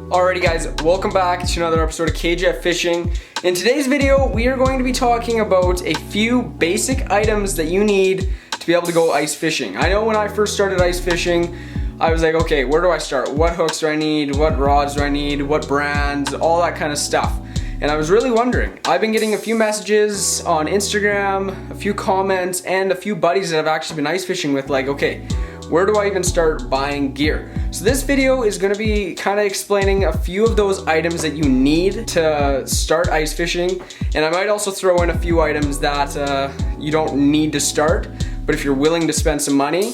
Alrighty guys, welcome back to another episode of KJF Fishing. In today's video, we are going to be talking about a few basic items that you need to be able to go ice fishing. I know when I first started ice fishing, I was like, okay, where do I start? What hooks do I need? What rods do I need? What brands? All that kind of stuff. And I was really wondering. I've been getting a few messages on Instagram, a few comments, and a few buddies that I've actually been ice fishing with, like, okay, where do I even start buying gear? So this video is gonna be kind of explaining a few of those items that you need to start ice fishing. And I might also throw in a few items that you don't need to start, but if you're willing to spend some money,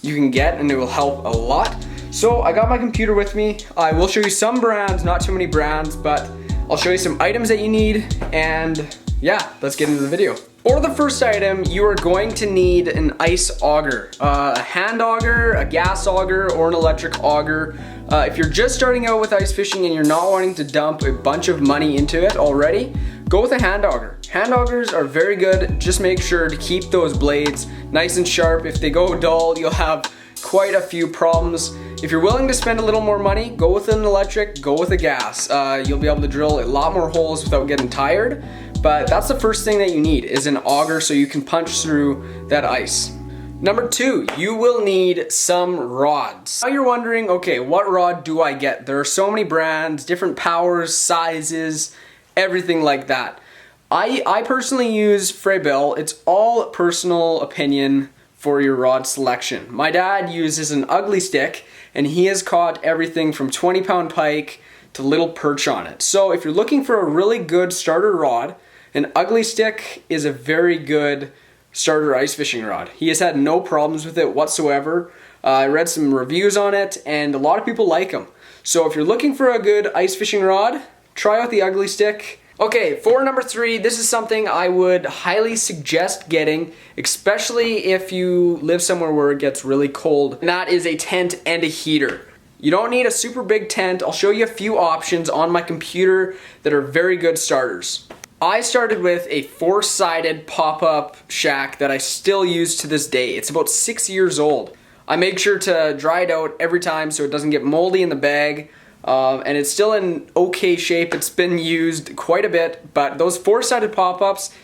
you can get, and it will help a lot. So I got my computer with me. I will show you some brands, not too many brands, but I'll show you some items that you need, and yeah, let's get into the video. For the first item, you are going to need an ice auger. A hand auger, a gas auger, or an electric auger. If you're just starting out with ice fishing and you're not wanting to dump a bunch of money into it already, go with a hand auger. Hand augers are very good. Just make sure to keep those blades nice and sharp. If they go dull, you'll have quite a few problems. If you're willing to spend a little more money, go with an electric, go with a gas. You'll be able to drill a lot more holes without getting tired. But that's the first thing that you need, is an auger so you can punch through that ice. Number two, you will need some rods. Now you're wondering, okay, what rod do I get? There are so many brands, different powers, sizes, everything like that. I personally use Frabil. It's all personal opinion for your rod selection. My dad uses an ugly stick, and he has caught everything from 20-pound pike to little perch on it. So if you're looking for a really good starter rod, an ugly stick is a very good starter ice fishing rod. He has had no problems with it whatsoever. I read some reviews on it, and a lot of people like them. So if you're looking for a good ice fishing rod, try out the ugly stick. Okay, for number three, this is something I would highly suggest getting, especially if you live somewhere where it gets really cold, and that is a tent and a heater. You don't need a super big tent. I'll show you a few options on my computer that are very good starters. I started with a 4-sided pop-up shack that I still use to this day. It's about 6 years old. I make sure to dry it out every time so it doesn't get moldy in the bag. And it's still in okay shape. It's been used quite a bit, but those 4-sided pop-ups,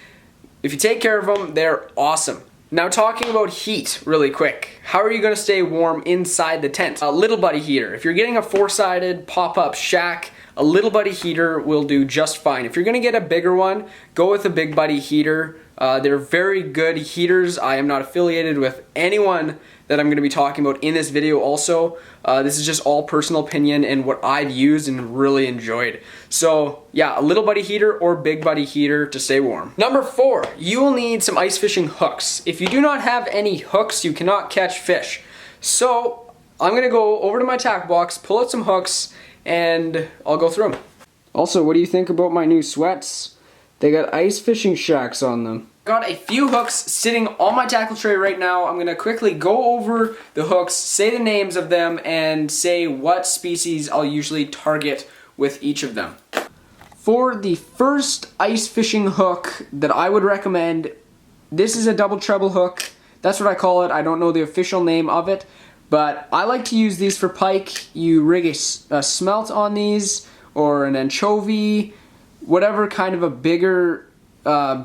if you take care of them, they're awesome. Now talking about heat really quick. How are you gonna stay warm inside the tent? A little buddy heater. If you're getting a 4-sided pop-up shack, a little buddy heater will do just fine. If you're gonna get a bigger one, go with a big buddy heater. They're very good heaters. I am not affiliated with anyone that I'm gonna be talking about in this video also. This is just all personal opinion and what I've used and really enjoyed. So yeah, a little buddy heater or big buddy heater to stay warm. Number four, you will need some ice fishing hooks. If you do not have any hooks, you cannot catch fish. So I'm gonna go over to my tackle box, pull out some hooks, and I'll go through them. Also, what do you think about my new sweats? They got ice fishing shacks on them. Got a few hooks sitting on my tackle tray right now. I'm gonna quickly go over the hooks, say the names of them, and say what species I'll usually target with each of them. For the first ice fishing hook that I would recommend, this is a double treble hook. That's what I call it. I don't know the official name of it, but I like to use these for pike. You rig a smelt on these, or an anchovy, whatever kind of a bigger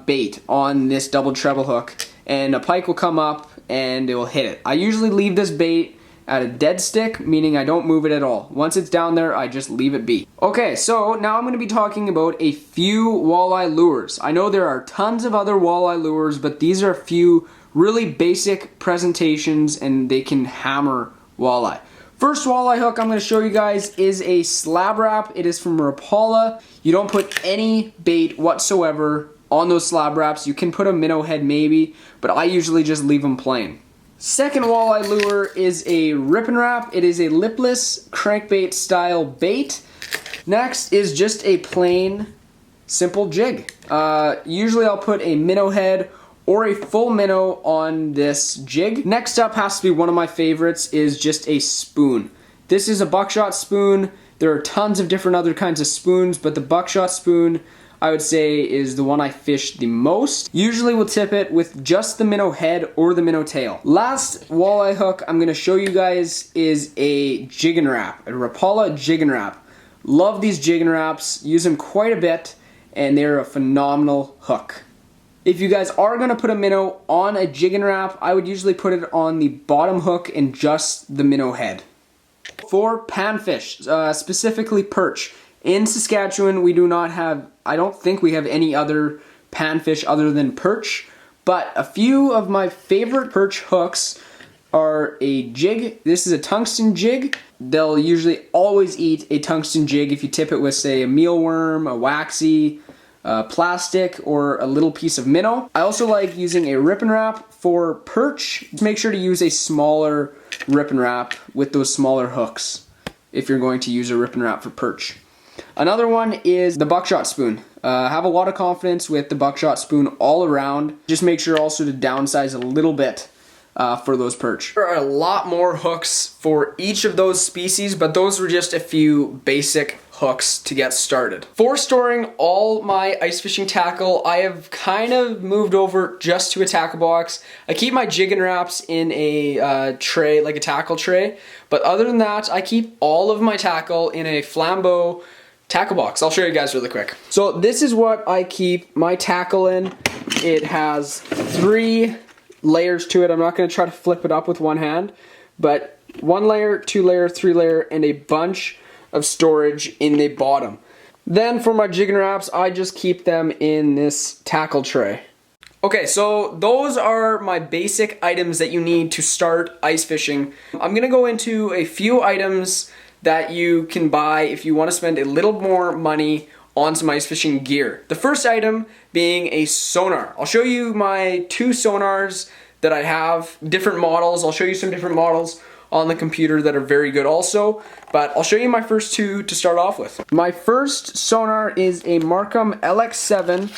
bait on this double treble hook, and a pike will come up and it will hit it. I usually leave this bait at a dead stick, meaning I don't move it at all. Once it's down there, I just leave it be. Okay, so now I'm going to be talking about a few walleye lures. I know there are tons of other walleye lures, but these are a few really basic presentations and they can hammer walleye. First walleye hook I'm going to show you guys is a slab wrap. It is from Rapala. You don't put any bait whatsoever on those slab wraps. You can put a minnow head maybe, but I usually just leave them plain. Second walleye lure is a rippin wrap. It is a lipless crankbait style bait. Next is just a plain simple jig. Usually I'll put a minnow head or a full minnow on this jig. Next up has to be one of my favorites, is just a spoon. This is a buckshot spoon. There are tons of different other kinds of spoons, but the buckshot spoon I would say is the one I fish the most. Usually we'll tip it with just the minnow head or the minnow tail. Last walleye hook I'm gonna show you guys is a jig and wrap, a Rapala jig and wrap. Love these jigging wraps, use them quite a bit, and they're a phenomenal hook. If you guys are going to put a minnow on a jigging wrap, I would usually put it on the bottom hook and just the minnow head. For panfish, specifically perch, in Saskatchewan we do not have, I don't think we have any other panfish other than perch, but a few of my favorite perch hooks are a jig. This is a tungsten jig. They'll usually always eat a tungsten jig if you tip it with, say, a mealworm, a waxy, plastic, or a little piece of minnow. I also like using a rippin wrap for perch. Make sure to use a smaller rippin wrap with those smaller hooks if you're going to use a rippin wrap for perch. Another one is the buckshot spoon. Have a lot of confidence with the buckshot spoon all around. Just make sure also to downsize a little bit for those perch. There are a lot more hooks for each of those species, but those were just a few basic hooks to get started. For storing all my ice fishing tackle, I have kind of moved over just to a tackle box. I keep my jigging wraps in a tray, like a tackle tray, but other than that, I keep all of my tackle in a flambeau tackle box. I'll show you guys really quick. So this is what I keep my tackle in. It has 3 layers to it. I'm not going to try to flip it up with one hand, but 1 layer, 2 layer, 3 layer, and a bunch of storage in the bottom. Then for my jigging wraps, I just keep them in this tackle tray. Okay, so those are my basic items that you need to start ice fishing. I'm gonna go into a few items that you can buy if you want to spend a little more money on some ice fishing gear. The first item being a sonar. I'll show you my 2 sonars that I have, different models. I'll show you some different models on the computer that are very good also, but I'll show you my first 2 to start off with. My first sonar is a Marcum LX7,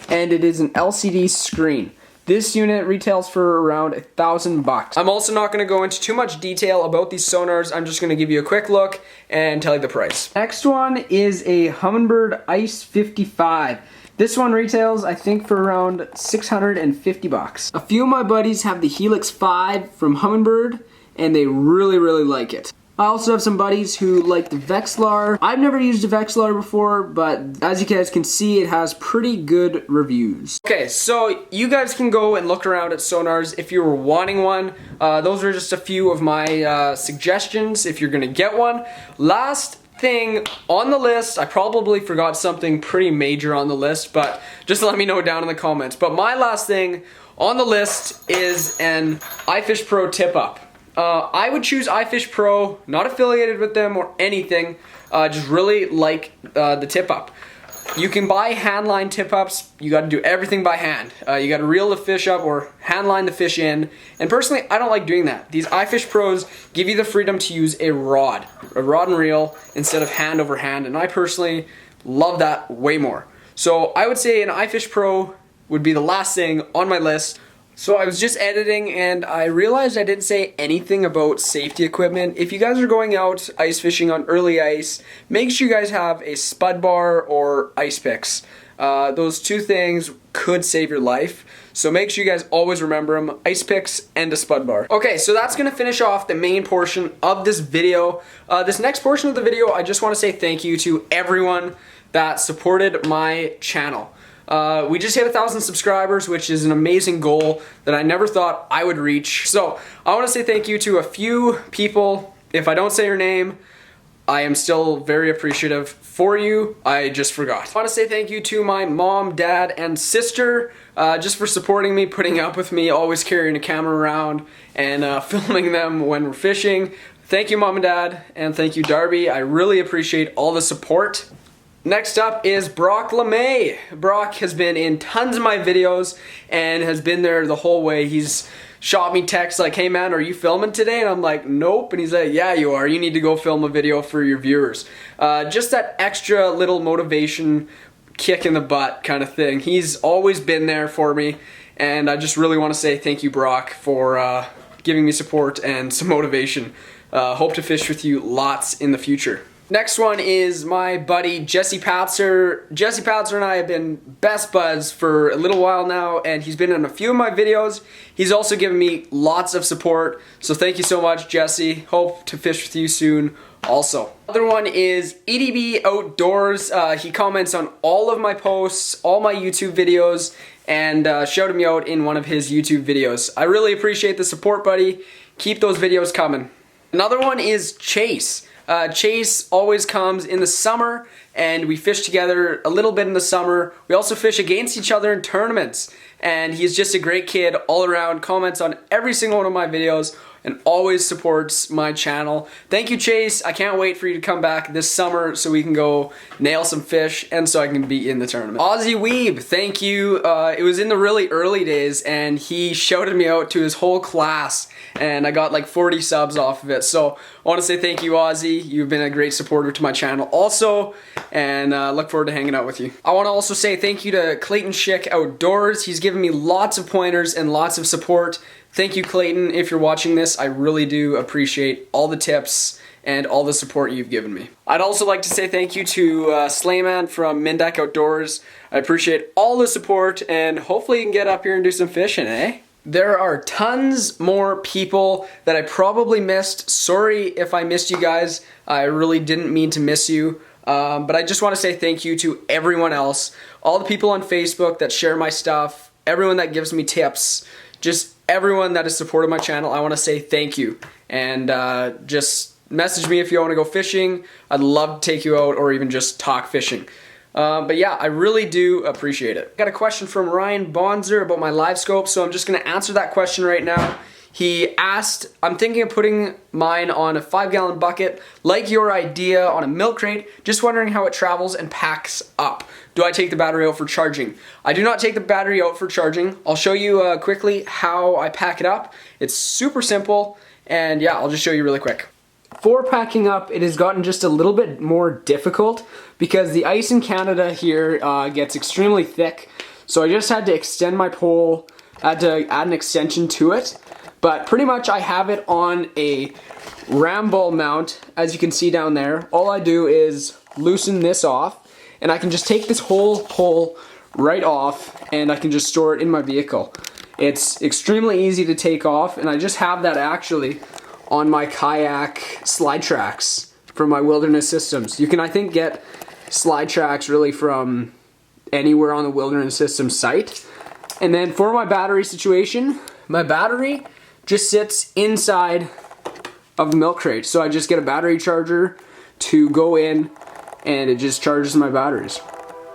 and it is an LCD screen. This unit retails for around $1,000. I'm also not going to go into too much detail about these sonars. I'm just going to give you a quick look and tell you the price. Next one is a Humminbird Ice 55. This one retails, I think, for around $650. A few of my buddies have the Helix 5 from Humminbird, and they really like it. I also have some buddies who like the Vexlar. I've never used a Vexlar before, but as you guys can see, it has pretty good reviews. Okay, so you guys can go and look around at sonars if you were wanting one. Those are just a few of my suggestions if you're gonna get one. Last thing on the list, I probably forgot something pretty major on the list, but just let me know down in the comments. But my last thing on the list is an Ifish Pro tip-up. I would choose Ifish Pro, not affiliated with them or anything, just really like the tip-up. You can buy handline tip-ups, you gotta do everything by hand. You gotta reel the fish up or handline the fish in, and personally, I don't like doing that. These Ifish Pros give you the freedom to use a rod and reel, instead of hand over hand, and I personally love that way more. So I would say an Ifish Pro would be the last thing on my list. So I was just editing and I realized I didn't say anything about safety equipment. If you guys are going out ice fishing on early ice, make sure you guys have a spud bar or ice picks. Those 2 things could save your life. So make sure you guys always remember them, ice picks and a spud bar. Okay, so that's gonna finish off the main portion of this video. This next portion of the video, I just wanna say thank you to everyone that supported my channel. We just hit 1,000 subscribers, which is an amazing goal that I never thought I would reach. So I want to say thank you to a few people. If I don't say your name, I am still very appreciative for you. I just forgot. I want to say thank you to my mom, dad, and sister just for supporting me, putting up with me, always carrying a camera around and filming them when we're fishing. Thank you, Mom and Dad, and thank you, Darby. I really appreciate all the support. Next up is Brock LeMay. Brock has been in tons of my videos and has been there the whole way. He's shot me texts like, hey man, are you filming today? And I'm like, nope. And he's like, yeah, you are. You need to go film a video for your viewers. Just that extra little motivation, kick in the butt kind of thing. He's always been there for me. And I just really want to say thank you, Brock, for giving me support and some motivation. Hope to fish with you lots in the future. Next one is my buddy Jesse Patzer. Jesse Patzer and I have been best buds for a little while now, and he's been in a few of my videos. He's also given me lots of support, so thank you so much, Jesse. Hope to fish with you soon also. Other one is EDB Outdoors. He comments on all of my posts, all my YouTube videos, and shouted me out in one of his YouTube videos. I really appreciate the support, buddy. Keep those videos coming. Another one is Chase. Chase always comes in the summer, and we fish together a little bit in the summer. We also fish against each other in tournaments, and he's just a great kid all around, comments on every single one of my videos, and always supports my channel. Thank you, Chase. I can't wait for you to come back this summer so we can go nail some fish and so I can be in the tournament. Aussie Weeb, thank you. It was in the really early days, and he shouted me out to his whole class, and I got like 40 subs off of it. So I want to say thank you, Aussie. You've been a great supporter to my channel also, and look forward to hanging out with you. I want to also say thank you to Clayton Schick Outdoors. He's given me lots of pointers and lots of support. Thank you, Clayton. If you're watching this, I really do appreciate all the tips and all the support you've given me. I'd also like to say thank you to Slayman from Mindeck Outdoors. I appreciate all the support, and hopefully you can get up here and do some fishing, eh? There are tons more people that I probably missed. Sorry if I missed you guys. I really didn't mean to miss you. But I just want to say thank you to everyone else. All the people on Facebook that share my stuff, everyone that gives me tips, just everyone that has supported my channel. I want to say thank you. And just message me if you want to go fishing. I'd love to take you out or even just talk fishing. But yeah, I really do appreciate it. Got a question from Ryan Bonzer about my live scope, so I'm just going to answer that question right now. He asked, I'm thinking of putting mine on a 5-gallon bucket, like your idea on a milk crate, just wondering how it travels and packs up. Do I take the battery out for charging? I do not take the battery out for charging. I'll show you quickly how I pack it up. It's super simple, and yeah, I'll just show you really quick. For packing up, it has gotten just a little bit more difficult because the ice in Canada here gets extremely thick. So I just had to extend my pole, had to add an extension to it. But pretty much I have it on a ram ball mount, as you can see down there. All I do is loosen this off, and I can just take this whole pole right off, and I can just store it in my vehicle. It's extremely easy to take off, and I just have that actually on my kayak slide tracks from my wilderness systems. You can, I think, get slide tracks really from anywhere on the wilderness system site. And then for my battery situation, my battery just sits inside of the milk crate. So I just get a battery charger to go in, and it just charges my batteries.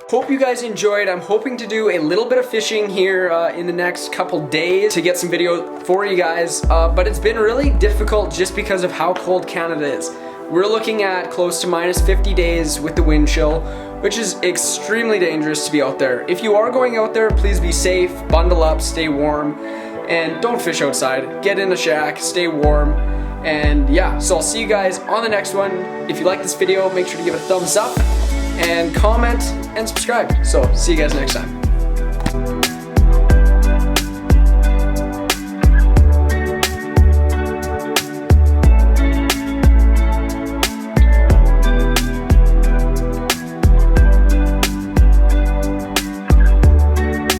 Hope you guys enjoyed. I'm hoping to do a little bit of fishing here in the next couple days to get some video for you guys, but it's been really difficult just because of how cold Canada is. We're looking at close to -50 days with the wind chill, which is extremely dangerous to be out there. If you are going out there, please be safe, bundle up, stay warm, and don't fish outside. Get in a shack, stay warm, and yeah, so I'll see you guys on the next one. If you like this video, make sure to give it a thumbs up, and comment, and subscribe. So, see you guys next time.